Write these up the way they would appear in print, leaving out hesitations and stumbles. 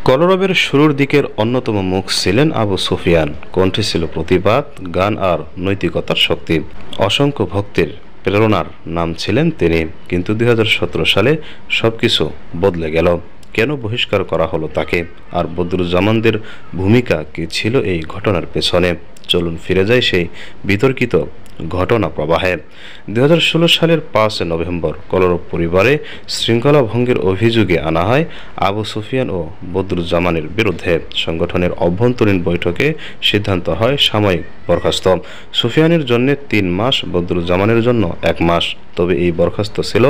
কলরবের শুরুর দিকের অন্যতম মুখ ছিলেন আবু সুফিয়ান। কণ্ঠে ছিল প্রতিবাদ, গান আর নৈতিকতার শক্তি। অসংখ্য ভক্তের প্রেরণার নাম ছিলেন তিনি। কিন্তু ২০১৭ সালে সবকিছু বদলে গেল। কেন বহিষ্কার করা হলো তাকে, আর বদরুজ্জামানদের ভূমিকা কী ছিল এই ঘটনার পেছনে? চলুন ফিরে যাই সেই বিতর্কিত ঘটনা প্রবাহে। ২০১৬ সালের ৫ নভেম্বর কলরব পরিবারে শৃঙ্খলা ভঙ্গের অভিযোগে আনা হয় আবু সুফিয়ান ও বদরুজ্জামানের বিরুদ্ধে। সংগঠনের অভ্যন্তরীণ বৈঠকে সিদ্ধান্ত হয় সাময়িক বরখাস্ত। সুফিয়ানের জন্য ৩ মাস, বদরুজ্জামানের জন্য ১ মাস। তবে এই বরখাস্ত ছিল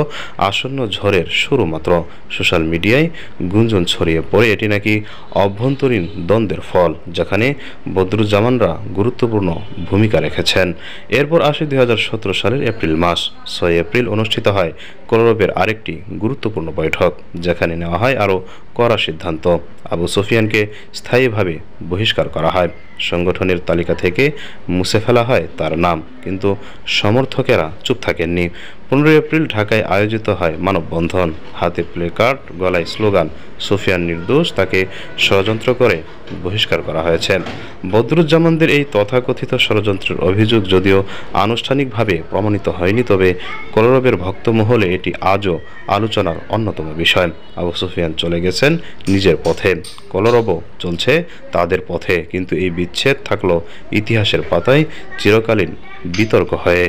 আসন্ন ঝড়ের শুরু মাত্র। সোশ্যাল মিডিয়ায় গুঞ্জন ছড়িয়ে পড়ে এটি নাকি অভ্যন্তরীণ দ্বন্দ্বের ফল, যেখানে বদরুজ্জামানরা গুরুত্বপূর্ণ ভূমিকা রেখেছেন। এরপর আসে ২০১৭ সালের এপ্রিল মাস। ৬ এপ্রিল অনুষ্ঠিত হয় কলরবের আরেকটি গুরুত্বপূর্ণ বৈঠক, যেখানে নেওয়া হয় আরও কড়া সিদ্ধান্ত। আবু সুফিয়ানকে স্থায়ীভাবে বহিষ্কার করা হয়। সংগঠনের তালিকা থেকে মুছে ফেলা হয় তার নাম। কিন্তু সমর্থকেরা চুপ থাকেননি। ১৫ এপ্রিল ঢাকায় আয়োজিত হয় মানববন্ধন। হাতে প্লেকার্ড, গলায় স্লোগান, সুফিয়ান নির্দোষ, তাকে ষড়যন্ত্র করে বহিষ্কার করা হয়েছে। বদরুজ্জামানদের এই তথাকথিত ষড়যন্ত্রের অভিযোগ যদিও আনুষ্ঠানিকভাবে প্রমাণিত হয়নি, তবে কলরবের ভক্তমহলে এটি আজও আলোচনার অন্যতম বিষয়। আবু সুফিয়ান চলে গেছেন নিজের পথে, কলরবও চলছে তাদের পথে, কিন্তু এই বিচ্ছেদ থাকলো ইতিহাসের পাতায় চিরকালীন বিতর্ক হয়ে।